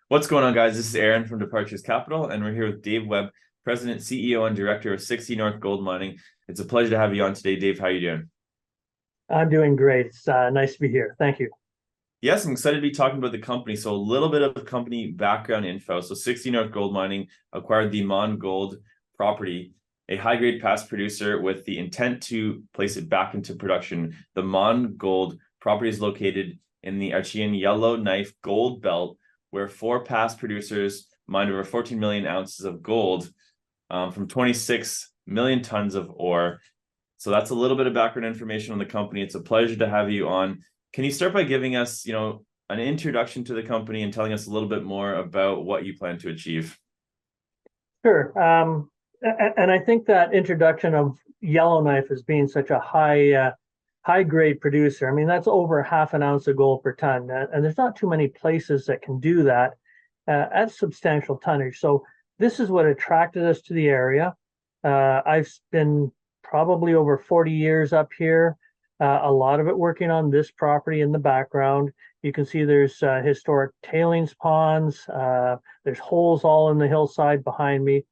What's going on, guys? This is Aaron from Departures Capital, and we're here with Dave Webb, President, CEO, and Director of 60 North Gold Mining. It's a pleasure to have you on today, Dave. How are you doing? I'm doing great. It's nice to be here. Thank you. Yes, I'm excited to be talking about the company. So a little bit of company background info. So 60 North Gold Mining acquired the Mon Gold property, a high-grade past producer with the intent to place it back into production. The Mon Gold property is located in the Archean Yellowknife gold belt, where four past producers mined over 14 million ounces of gold from 26 million tons of ore. So that's a little bit of background information on the company. It's a pleasure to have you on. Can you start by giving us, an introduction to the company and telling us a little bit more about what you plan to achieve? Sure. And I think that introduction of Yellowknife as being such a high grade producer. I mean, that's over half an ounce of gold per ton, and there's not too many places that can do that at substantial tonnage. So this is what attracted us to the area. I've been probably over 40 years up here. A lot of it working on this property in the background. You can see there's historic tailings ponds. There's holes all in the hillside behind me.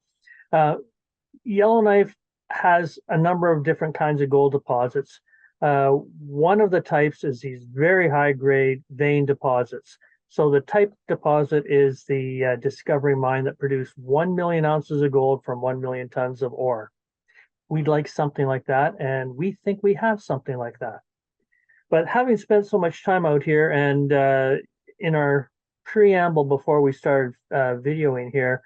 Yellowknife has a number of different kinds of gold deposits. One of the types is these very high grade vein deposits. So the type deposit is the discovery mine that produced 1 million ounces of gold from 1 million tons of ore. We'd like something like that, and we think we have something like that. But having spent so much time out here, and in our preamble before we started videoing here,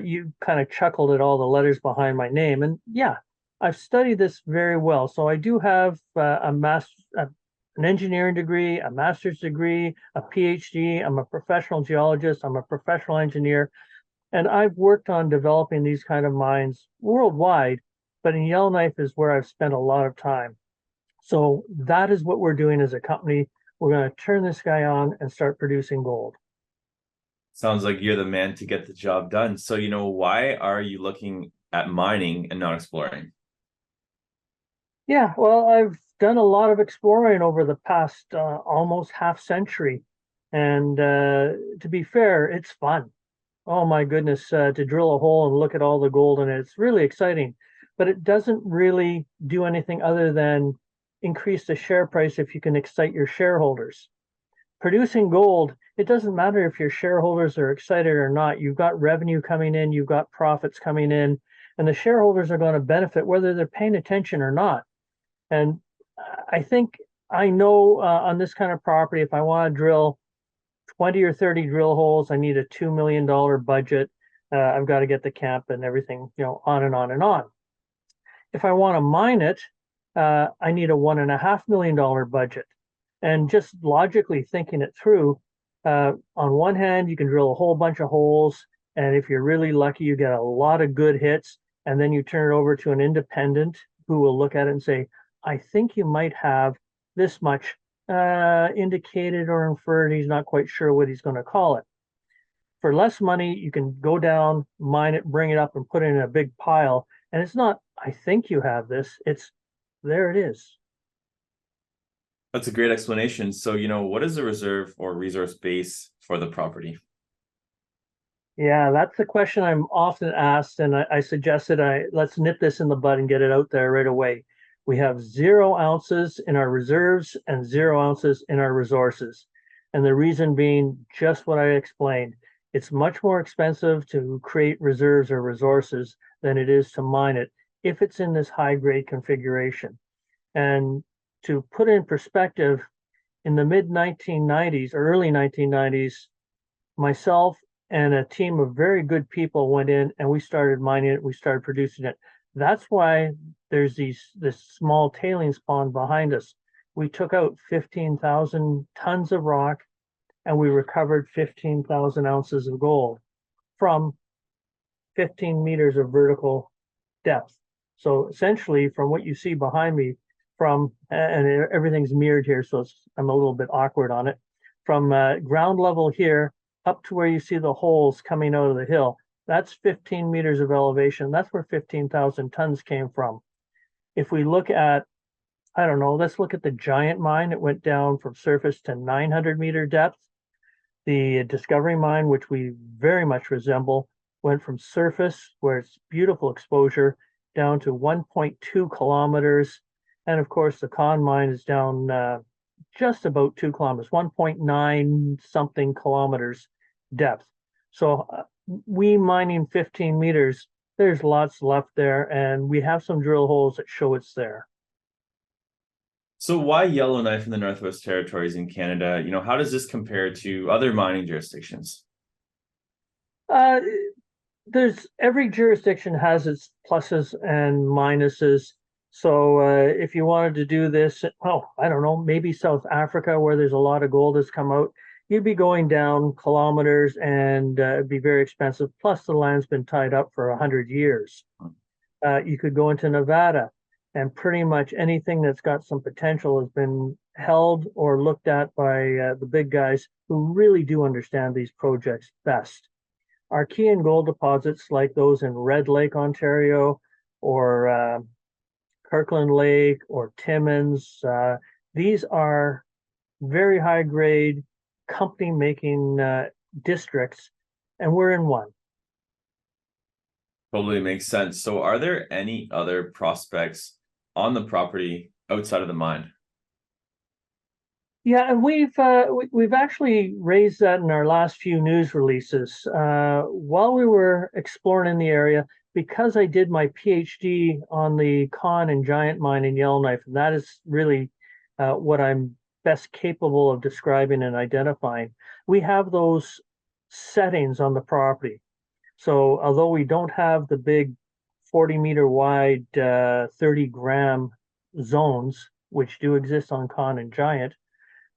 you kind of chuckled at all the letters behind my name. And yeah, I've studied this very well. So I do have an engineering degree, a master's degree, a PhD. I'm a professional geologist. I'm a professional engineer. And I've worked on developing these kind of mines worldwide, but in Yellowknife is where I've spent a lot of time. So that is what we're doing as a company. We're going to turn this guy on and start producing gold. Sounds like you're the man to get the job done. So, why are you looking at mining and not exploring? Yeah, well, I've done a lot of exploring over the past almost half century. And to be fair, it's fun. Oh my goodness, to drill a hole and look at all the gold in it. It's really exciting, but it doesn't really do anything other than increase the share price if you can excite your shareholders. Producing gold, it doesn't matter if your shareholders are excited or not. You've got revenue coming in, you've got profits coming in, and the shareholders are going to benefit whether they're paying attention or not. And I think I know on this kind of property, if I want to drill 20 or 30 drill holes, I need a $2 million budget. I've got to get the camp and everything, on and on and on. If I want to mine it, I need a $1.5 million budget. And just logically thinking it through, on one hand, you can drill a whole bunch of holes. And if you're really lucky, you get a lot of good hits. And then you turn it over to an independent who will look at it and say, I think you might have this much indicated or inferred. He's not quite sure what he's going to call it. For less money, you can go down, mine it, bring it up, and put it in a big pile. And it's not, I think you have this. It's there it is. That's a great explanation. So, what is the reserve or resource base for the property? Yeah, that's the question I'm often asked, and I suggested let's nip this in the bud and get it out there right away. We have 0 ounces in our reserves and 0 ounces in our resources. And the reason being just what I explained. It's much more expensive to create reserves or resources than it is to mine it if it's in this high grade configuration. And to put in perspective, in the mid 1990s or early 1990s, myself and a team of very good people went in and we started mining it. We started producing it. That's why there's this small tailings pond behind us. We took out 15,000 tons of rock and we recovered 15,000 ounces of gold from 15 meters of vertical depth. So essentially, from what you see behind me, and everything's mirrored here, so I'm a little bit awkward on it, from ground level here up to where you see the holes coming out of the hill, that's 15 meters of elevation. That's where 15,000 tons came from. If we look at, I don't know, let's look at the giant mine. It went down from surface to 900 meter depth. The Discovery Mine, which we very much resemble, went from surface, where it's beautiful exposure, down to 1.2 kilometers. And of course, the Con Mine is down just about 2 kilometers, 1.9 something kilometers depth. So we mining 15 meters, there's lots left there, and we have some drill holes that show it's there. So why Yellowknife in the Northwest Territories in Canada? How does this compare to other mining jurisdictions? Uh, there's every jurisdiction has its pluses and minuses. So if you wanted to do this, I don't know, maybe South Africa where there's a lot of gold has come out, you'd be going down kilometers and it'd be very expensive. Plus the land's been tied up for 100 years. You could go into Nevada, and pretty much anything that's got some potential has been held or looked at by the big guys who really do understand these projects best. Archean gold deposits like those in Red Lake, Ontario, or Kirkland Lake, or Timmins, these are very high grade company making districts, and we're in one. Totally makes sense. So are there any other prospects on the property outside of the mine? Yeah, and we've actually raised that in our last few news releases. While we were exploring in the area, because I did my PhD on the Con and Giant Mine in Yellowknife, and that is really what I'm best capable of describing and identifying. We have those settings on the property. So although we don't have the big 40-meter wide, 30-gram zones, which do exist on Con and Giant,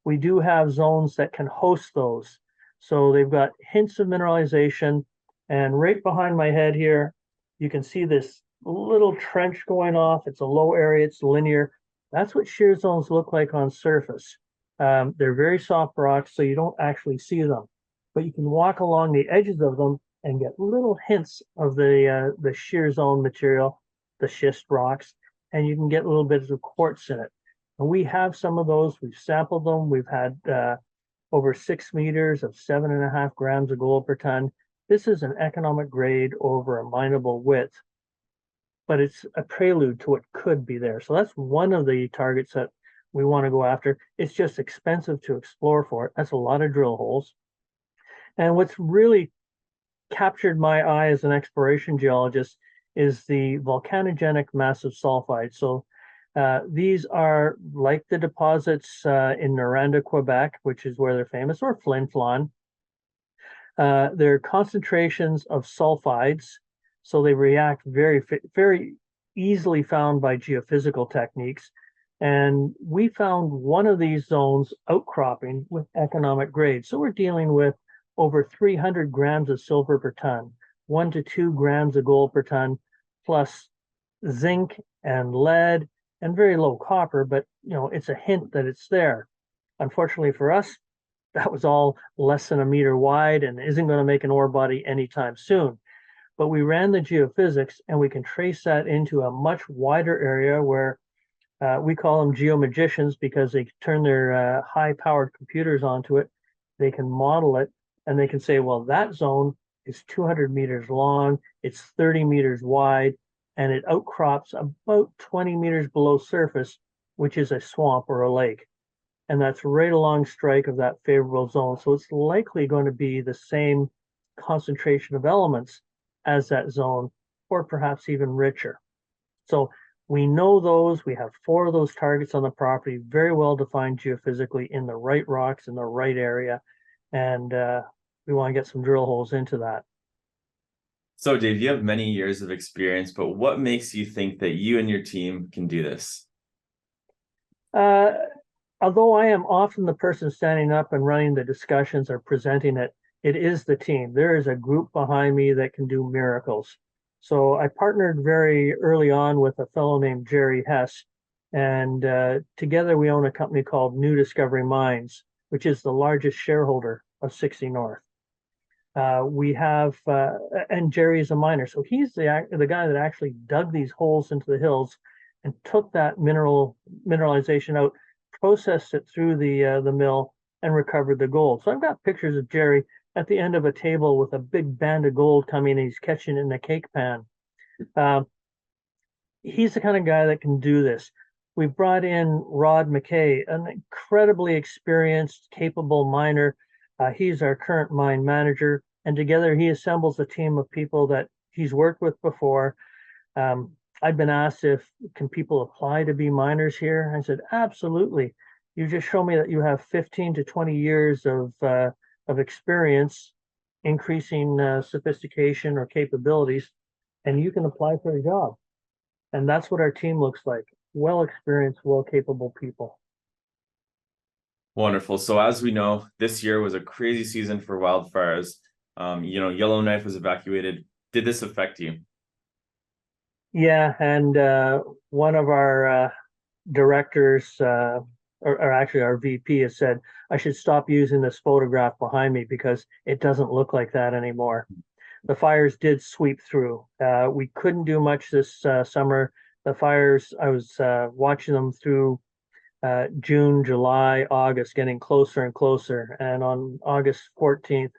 we do have zones that can host those. So they've got hints of mineralization. And right behind my head here, you can see this little trench going off. It's a low area, it's linear. That's what shear zones look like on surface. They're very soft rocks, so you don't actually see them. But you can walk along the edges of them and get little hints of the shear zone material, the schist rocks, and you can get little bits of quartz in it. And we have some of those. We've sampled them. We've had over 6 meters of 7.5 grams of gold per ton. This is an economic grade over a mineable width, but it's a prelude to what could be there. So that's one of the targets that we want to go after. It's just expensive to explore for it. That's a lot of drill holes. And what's really captured my eye as an exploration geologist is the volcanogenic massive sulfide. So these are like the deposits in Noranda, Quebec, which is where they're famous, or Flin Flon. They're concentrations of sulfides, so they react very easily found by geophysical techniques. And we found one of these zones outcropping with economic grade. So we're dealing with over 300 grams of silver per ton, 1 to 2 grams of gold per ton, plus zinc and lead and very low copper, but it's a hint that it's there. Unfortunately for us, that was all less than a meter wide and isn't going to make an ore body anytime soon. But we ran the geophysics and we can trace that into a much wider area where we call them geomagicians because they turn their high-powered computers onto it. They can model it and they can say, well, that zone is 200 meters long, it's 30 meters wide, and it outcrops about 20 meters below surface, which is a swamp or a lake. And that's right along strike of that favorable zone. So it's likely going to be the same concentration of elements as that zone, or perhaps even richer. So we know those. We have 4 of those targets on the property, very well defined geophysically in the right rocks in the right area. And we want to get some drill holes into that. So Dave, you have many years of experience, but what makes you think that you and your team can do this? Although I am often the person standing up and running the discussions or presenting it, it is the team. There is a group behind me that can do miracles. So I partnered very early on with a fellow named Jerry Hess, and together we own a company called New Discovery Mines, which is the largest shareholder of 60 North. We have, and Jerry is a miner, so he's the guy that actually dug these holes into the hills and took that mineralization out, processed it through the mill, and recovered the gold. So I've got pictures of Jerry at the end of a table with a big band of gold coming, and he's catching it in a cake pan. He's the kind of guy that can do this. We've brought in Rod McKay, an incredibly experienced, capable miner. He's our current mine manager, and together he assembles a team of people that he's worked with before. I've been asked if can people apply to be miners here. I said, absolutely. You just show me that you have 15 to 20 years of experience, increasing sophistication or capabilities, and you can apply for a job. And that's what our team looks like. Well experienced, well capable people. Wonderful. So as we know, this year was a crazy season for wildfires. Yellowknife was evacuated. Did this affect you? Yeah, and one of our directors, or actually our VP, has said I should stop using this photograph behind me because it doesn't look like that anymore. The fires did sweep through. We couldn't do much this summer. The fires, I was watching them through June, July, August, getting closer and closer. And on August 14th,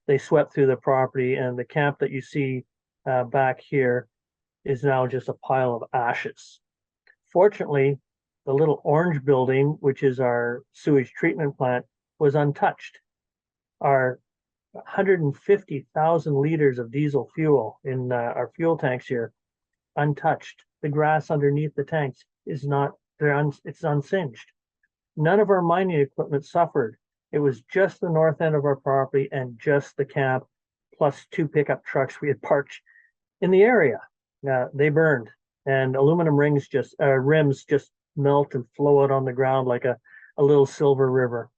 they swept through the property, and the camp that you see back here is now just a pile of ashes. Fortunately, the little orange building, which is our sewage treatment plant, was untouched. Our 150,000 liters of diesel fuel in our fuel tanks here, untouched. The grass underneath the tanks is not, it's unsinged. None of our mining equipment suffered. It was just the north end of our property and just the camp, plus 2 pickup trucks we had parked in the area. They burned, and aluminum rims just melt and flow out on the ground like a little silver river.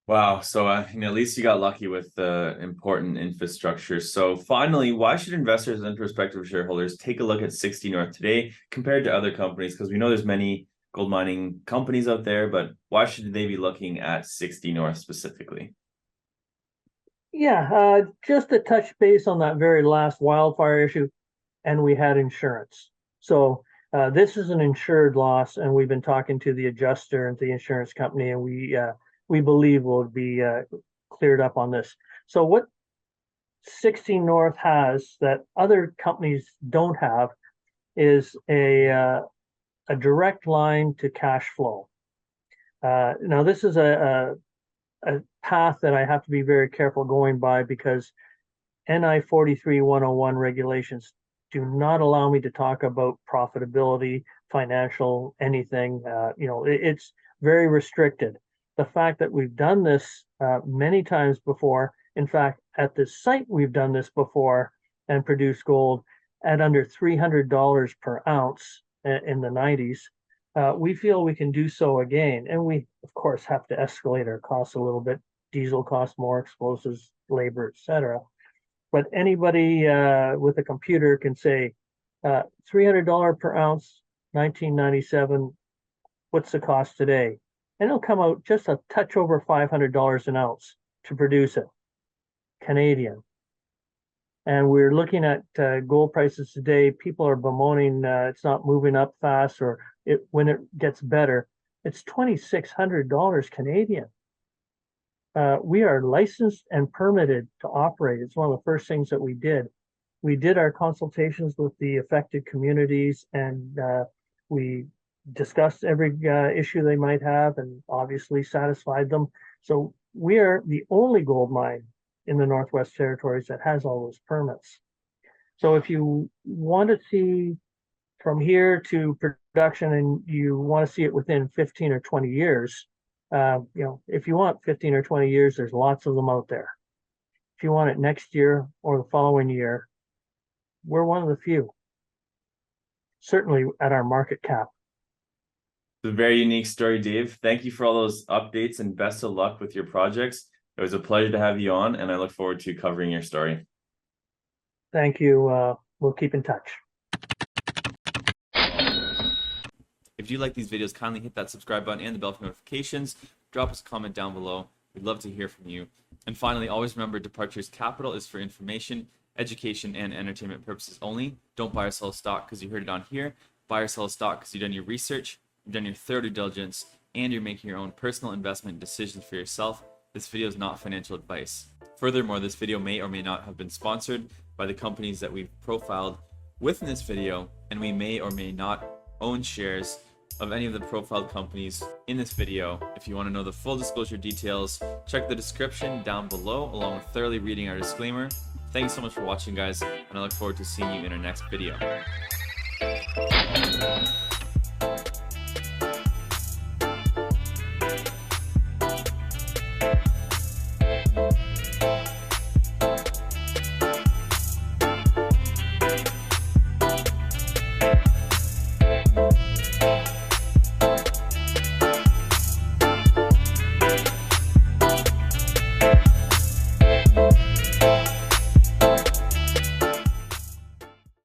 Wow. So, at least you got lucky with the important infrastructure. So finally, why should investors and prospective shareholders take a look at 60 North today compared to other companies? Because we know there's many gold mining companies out there, but why should they be looking at 60 North specifically? Yeah, just to touch base on that very last wildfire issue, and we had insurance. So this is an insured loss, and we've been talking to the adjuster and the insurance company, and we believe will be cleared up on this. So what 60 North has that other companies don't have is a direct line to cash flow. Now this is a path that I have to be very careful going by because NI 43-101 regulations do not allow me to talk about profitability, financial, anything. It's very restricted. The fact that we've done this many times before, in fact, at this site, we've done this before and produced gold at under $300 per ounce in the 90s. We feel we can do so again. And we, of course, have to escalate our costs a little bit. Diesel costs more, explosives, labor, etc. But anybody with a computer can say $300 per ounce, 1997, what's the cost today? And it'll come out just a touch over $500 an ounce to produce it, Canadian. And we're looking at gold prices today. People are bemoaning it's not moving up fast, or when it gets better, it's $2,600 Canadian. We are licensed and permitted to operate. It's one of the first things that we did. We did our consultations with the affected communities, and we discussed every issue they might have and obviously satisfied them. So we are the only gold mine in the Northwest Territories that has all those permits. So if you want to see from here to production and you want to see it within 15 or 20 years, if you want 15 or 20 years, there's lots of them out there. If you want it next year or the following year, we're one of the few, certainly at our market cap. It's a very unique story, Dave. Thank you for all those updates and best of luck with your projects. It was a pleasure to have you on, and I look forward to covering your story. Thank you. We'll keep in touch. If you like these videos, kindly hit that subscribe button and the bell for notifications. Drop us a comment down below. We'd love to hear from you. And finally, always remember Departures Capital is for information, education, and entertainment purposes only. Don't buy or sell stock because you heard it on here. Buy or sell stock because you've done your research, you've done your thorough due diligence, and you're making your own personal investment decisions for yourself, this video is not financial advice. Furthermore, this video may or may not have been sponsored by the companies that we've profiled within this video, and we may or may not own shares of any of the profiled companies in this video. If you want to know the full disclosure details, check the description down below along with thoroughly reading our disclaimer. Thanks so much for watching, guys, and I look forward to seeing you in our next video.